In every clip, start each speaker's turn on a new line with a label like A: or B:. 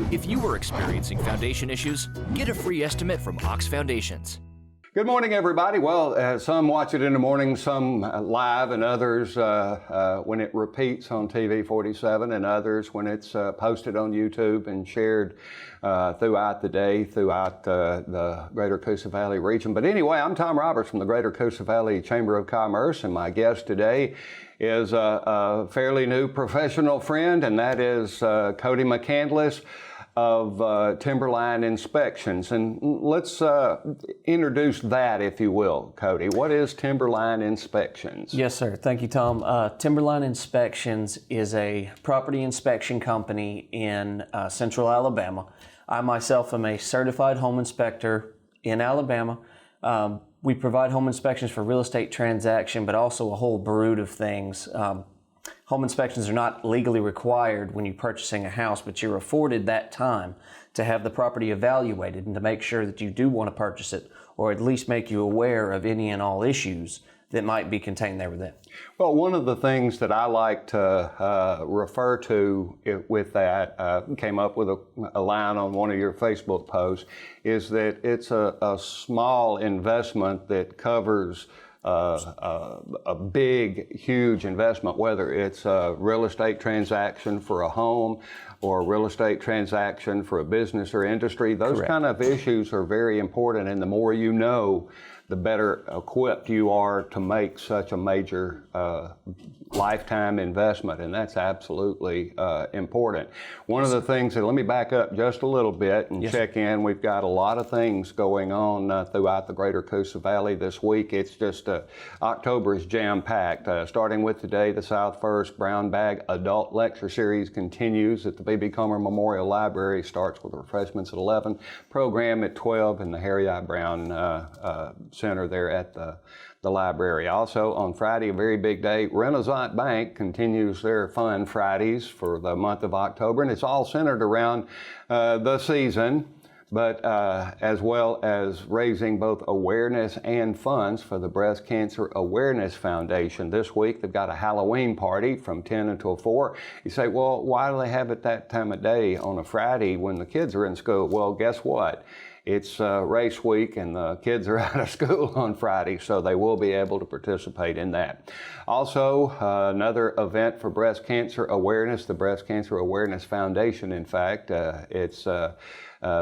A: If you are experiencing foundation issues, get a free estimate from Ox Foundations.
B: Good morning, everybody. Well, some watch it in the morning, some live, and others when it repeats on TV 47, and others when it's posted on YouTube and shared throughout the day, throughout the Greater Coosa Valley region. But anyway, I'm Tom Roberts from the Greater Coosa Valley Chamber of Commerce, and my guest today is a fairly new professional friend, and that is Cody McCandless of Timberline Inspections. And let's introduce that, if you will, Cody. What is Timberline Inspections?
C: Yes, sir. Thank you, Tom. Timberline Inspections is a property inspection company in central Alabama. I myself am a certified home inspector in Alabama. We provide home inspections for real estate transaction, but also a whole brood of things. Home inspections are not legally required when you're purchasing a house, but you're afforded that time to have the property evaluated and to make sure that you do want to purchase it, or at least make you aware of any and all issues that might be contained there with it.
B: Well, one of the things that I like to refer to with that, came up with a line on one of your Facebook posts, is that it's a small investment that covers a big, huge investment, whether it's a real estate transaction for a home or a real estate transaction for a business or industry. Those
C: Correct.
B: kind of issues are very important, and the more you know, the better equipped you are to make such a major lifetime investment, and that's absolutely important. One of the things that, let me back up just a little bit and check in. We've got a lot of things going on throughout the Greater Coosa Valley this week. It's just October is jam-packed. Starting with today, the South First Brown Bag Adult Lecture Series continues at the B.B. Comer Memorial Library. Starts with refreshments at 11, program at 12 in the Harry I. Brown Center there at the library. Also on Friday, a very big day, Renaissance Bank continues their Fun Fridays for the month of October, and it's all centered around the season, but as well as raising both awareness and funds for the Breast Cancer Awareness Foundation. This week they've got a Halloween party from 10 until 4. You say, well, why do they have it that time of day on a Friday when the kids are in school? Well, guess what? It's race week and the kids are out of school on Friday, so they will be able to participate in that. Also, another event for breast cancer awareness, the Breast Cancer Awareness Foundation, in fact. It's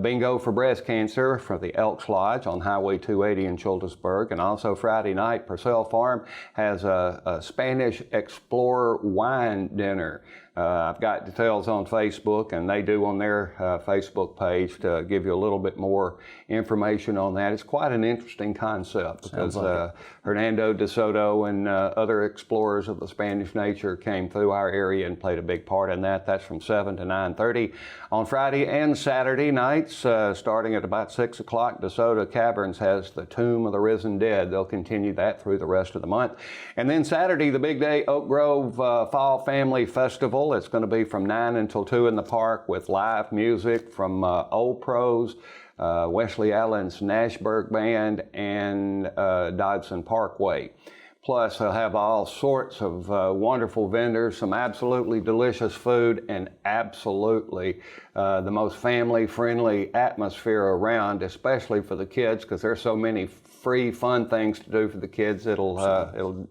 B: Bingo for Breast Cancer for the Elks Lodge on Highway 280 in Childersburg. And also Friday night, Purcell Farm has a Spanish Explorer wine dinner. I've got details on Facebook, and they do on their Facebook page to give you a little bit more information on that. It's quite an interesting concept because Hernando de Soto and other explorers of the Spanish nature came through our area and played a big part in that. That's from 7 to 9:30 on Friday and Saturday nights. Starting at about 6 o'clock, De Soto Caverns has the Tomb of the Risen Dead. They'll continue that through the rest of the month. And then Saturday, the big day, Oak Grove Fall Family Festival. It's going to be from 9 until 2 in the park with live music from Old Pros, Wesley Allen's Nashburg Band, and Dodson Parkway. Plus, they'll have all sorts of wonderful vendors, some absolutely delicious food, and absolutely the most family-friendly atmosphere around, especially for the kids, because there's so many free, fun things to do for the kids. It'll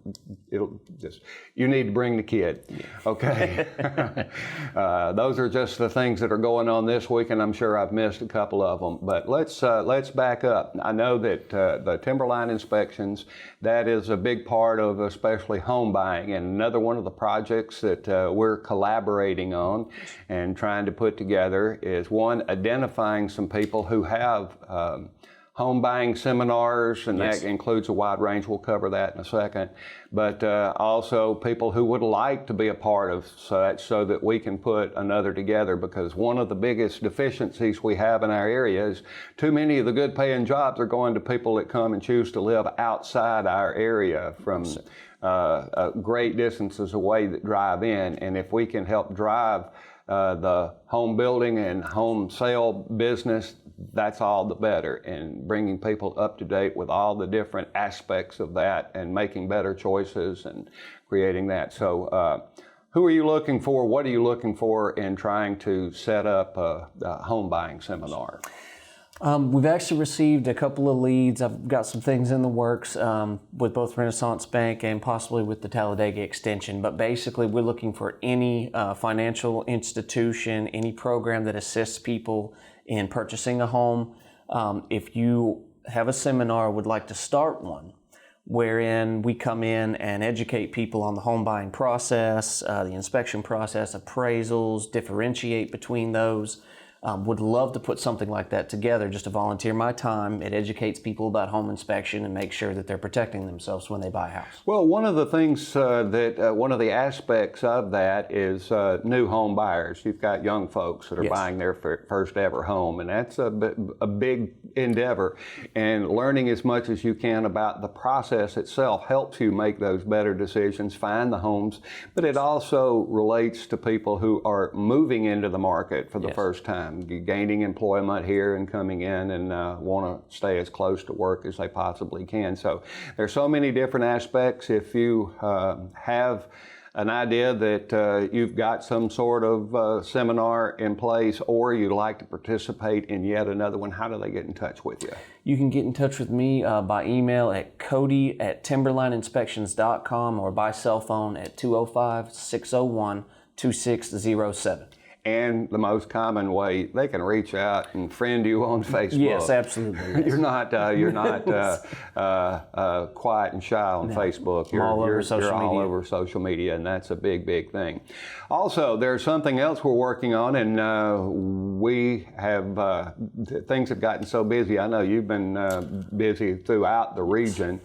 B: just, you need to bring the kid. Okay. Those are just the things that are going on this week, and I'm sure I've missed a couple of them. But let's back up. I know that the Timberline Inspections, that is a big part of especially home buying, and another one of the projects that we're collaborating on and trying to put together is, one, identifying some people who have home buying seminars, and that includes a wide range. We'll cover that in a second. But also people who would like to be a part of such, so that we can put another together, because one of the biggest deficiencies we have in our area is too many of the good paying jobs are going to people that come and choose to live outside our area from great distances away that drive in. And if we can help drive the home building and home sale business, that's all the better, and bringing people up to date with all the different aspects of that and making better choices and creating that. So Who are you looking for? What are you looking for in trying to set up a home buying seminar?
C: We've actually received a couple of leads. I've got some things in the works with both Renaissance Bank and possibly with the Talladega Extension. But basically, we're looking for any financial institution, any program that assists people in purchasing a home. If you have a seminar, would like to start one, wherein we come in and educate people on the home buying process, the inspection process, appraisals, differentiate between those. Would love to put something like that together just to volunteer my time. It educates people about home inspection and make sure that they're protecting themselves when they buy a house.
B: Well, one of the things one of the aspects of that is new home buyers. You've got young folks that are buying their first ever home, and that's a big endeavor. And learning as much as you can about the process itself helps you make those better decisions, find the homes, but it also relates to people who are moving into the market for the first time, gaining employment here and coming in and want to stay as close to work as they possibly can. So there's so many different aspects. If you have an idea that you've got some sort of seminar in place, or you'd like to participate in yet another one, how do they get in touch with you?
C: You can get in touch with me by email at cody@timberlineinspections.com or by cell phone at 205-601-2607.
B: And the most common way, they can reach out and friend you on Facebook.
C: Yes, absolutely. Yes.
B: You're not quiet and shy on Facebook. You're
C: all over
B: social media, and that's a big, big thing. Also, there's something else we're working on, and we have things have gotten so busy. I know you've been busy throughout the region.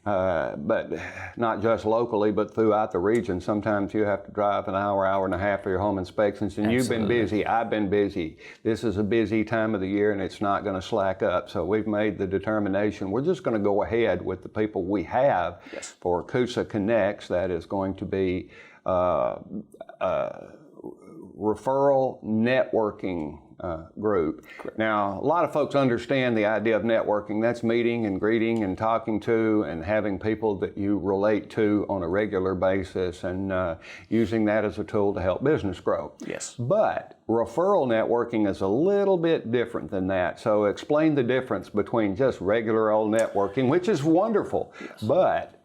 B: But not just locally, but throughout the region. Sometimes you have to drive an hour, hour and a half for your home inspections, and you've been busy. I've been busy. This is a busy time of the year, and it's not going to slack up. So we've made the determination we're just going to go ahead with the people we have for Coosa Connects. That is going to be referral networking group. Correct. Now, a lot of folks understand the idea of networking. That's meeting and greeting and talking to and having people that you relate to on a regular basis, and using that as a tool to help business grow. Yes. But referral networking is a little bit different than that. So explain the difference between just regular old networking, which is wonderful, but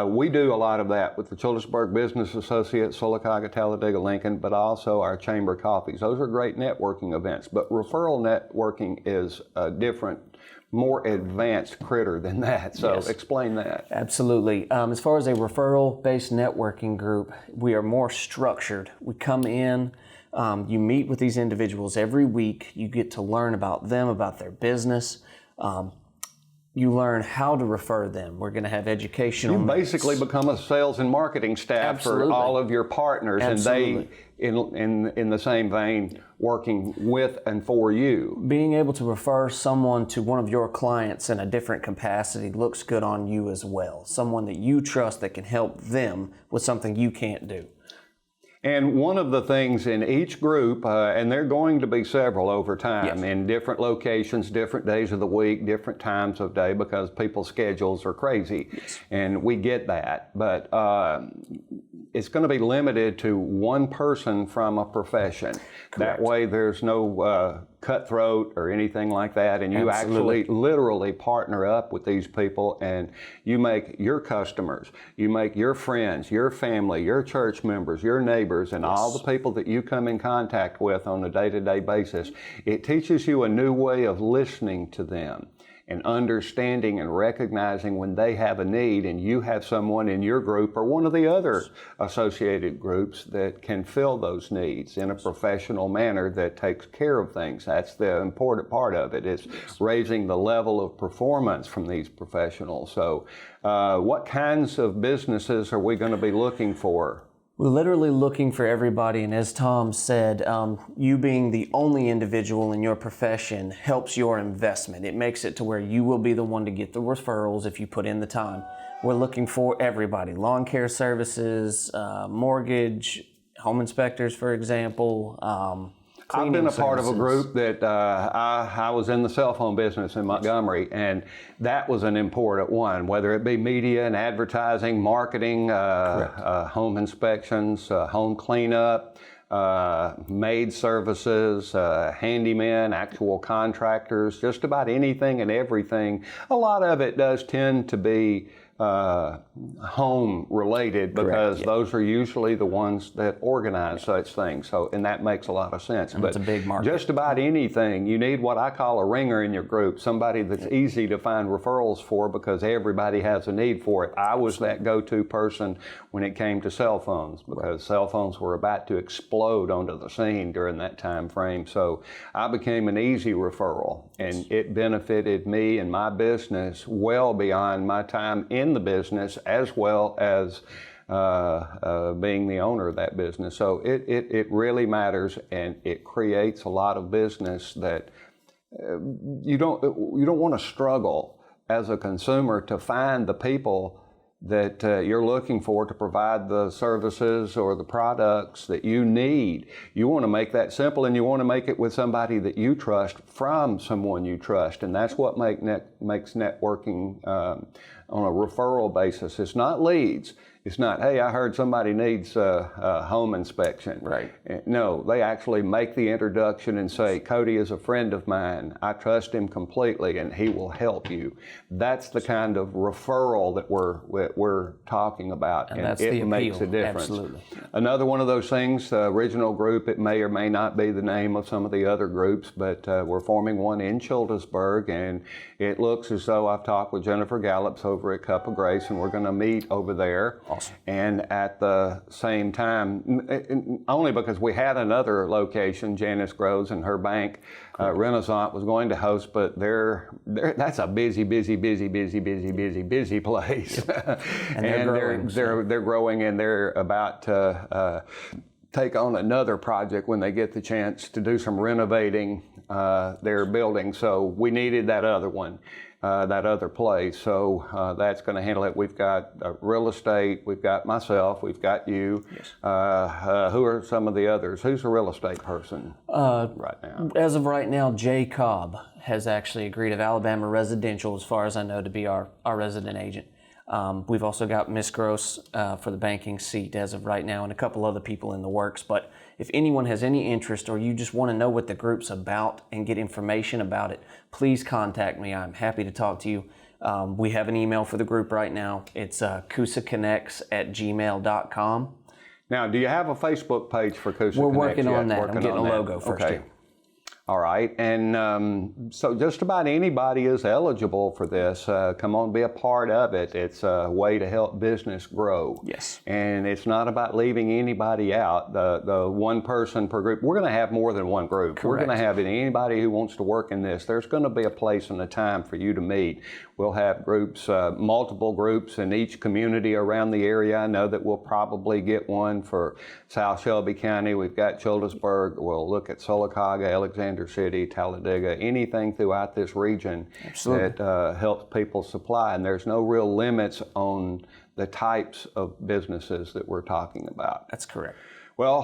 B: we do a lot of that with the Childersburg Business Associates, Sylacauga, Talladega, Lincoln, but also our chamber coffees. Those are great networking events, but referral networking is a different, more advanced critter than that. So explain that.
C: Absolutely. As far as a referral-based networking group, we are more structured. We come in, you meet with these individuals every week. You get to learn about them, about their business. You learn how to refer them. We're going to have educational.
B: You basically become a sales and marketing staff for all of your partners, and they, in the same vein, working with and for you.
C: Being able to refer someone to one of your clients in a different capacity looks good on you as well. Someone that you trust that can help them with something you can't do.
B: And one of the things in each group, and there are going to be several over time, in different locations, different days of the week, different times of day, because people's schedules are crazy, and we get that. But it's going to be limited to one person from a profession. Correct. That way there's no cutthroat or anything like that, and you actually literally partner up with these people, and you make your customers, you make your friends, your family, your church members, your neighbors, and all the people that you come in contact with on a day-to-day basis. It teaches you a new way of listening to them and understanding and recognizing when they have a need, and you have someone in your group or one of the other associated groups that can fill those needs in a professional manner that takes care of things. That's the important part of it, is raising the level of performance from these professionals. So what kinds of businesses are we going to be looking for?
C: We're literally looking for everybody, and as Tom said, you being the only individual in your profession helps your investment. It makes it to where you will be the one to get the referrals if you put in the time. We're looking for everybody: lawn care services, mortgage, home inspectors, for example.
B: I've been a part of a
C: services.
B: group that I was in the cell phone business in Montgomery, and that was an important one, whether it be media and advertising, marketing, home inspections, home cleanup, maid services, handymen, actual contractors, just about anything and everything. A lot of it does tend to be home related because those are usually the ones that organize such things. So, and that makes a lot of sense.
C: And it's a big market.
B: Just about anything, you need what I call a ringer in your group, somebody that's easy to find referrals for because everybody has a need for it. I was that go-to person when it came to cell phones because cell phones were about to explode onto the scene during that time frame. So I became an easy referral, and it benefited me and my business well beyond my time in the business as well as being the owner of that business. So it really matters, and it creates a lot of business that you don't want to struggle as a consumer to find the people that you're looking for to provide the services or the products that you need. You want to make that simple, and you want to make it with somebody that you trust from someone you trust, and that's what makes networking on a referral basis. It's not leads. It's not, hey, I heard somebody needs a home inspection.
C: Right.
B: No, they actually make the introduction and say, Cody is a friend of mine. I trust him completely, and he will help you. That's the kind of referral that we're talking about, and
C: that's
B: it
C: the
B: makes a
C: appeal.
B: difference.
C: Absolutely.
B: Another one of those things, the original group, it may or may not be the name of some of the other groups, but we're forming one in Childersburg, and it looks as though I've talked with Jennifer Gallops over at Cup of Grace, and we're going to meet over there.
C: Awesome.
B: And at the same time, only because we had another location, Janice Groves and her bank, Renaissance was going to host, but that's a busy place.
C: And
B: they're growing, and they're about to take on another project when they get the chance to do some renovating their building. So we needed that other one. That other place. So that's going to handle it. We've got real estate, we've got myself, we've got you.
C: Yes.
B: Who are some of the others? Who's a real estate person right now?
C: As of right now, Jay Cobb has actually agreed of Alabama Residential, as far as I know, to be our resident agent. We've also got Miss Gross for the banking seat as of right now, and a couple other people in the works. But if anyone has any interest, or you just want to know what the group's about and get information about it, please contact me. I'm happy to talk to you. We have an email for the group right now. It's CoosaConnects@gmail.com.
B: Now, do you have a Facebook page for Coosa
C: We're
B: Connects
C: working
B: yet?
C: on that. I'm getting a logo first.
B: Okay. All right, and so just about anybody is eligible for this. Come on, be a part of it. It's a way to help business grow.
C: Yes.
B: And it's not about leaving anybody out. The one person per group. We're going to have more than one group.
C: Correct.
B: We're going to have anybody who wants to work in this. There's going to be a place and a time for you to meet. We'll have groups, multiple groups in each community around the area. I know that we'll probably get one for South Shelby County. We've got Childersburg. We'll look at Sylacauga, Alexander City, Talladega, anything throughout this region that helps people supply. And there's no real limits on the types of businesses that we're talking about.
C: That's correct.
B: Well,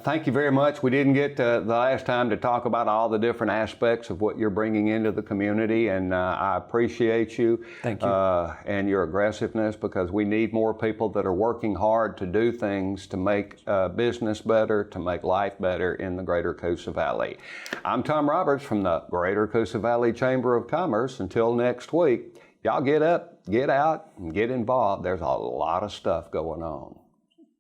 B: thank you very much. We didn't get the last time to talk about all the different aspects of what you're bringing into the community, and I appreciate you.
C: Thank you.
B: And your aggressiveness, because we need more people that are working hard to do things to make business better, to make life better in the Greater Coosa Valley. I'm Tom Roberts from the Greater Coosa Valley Chamber of Commerce. Until next week, y'all get up, get out, and get involved. There's a lot of stuff going on.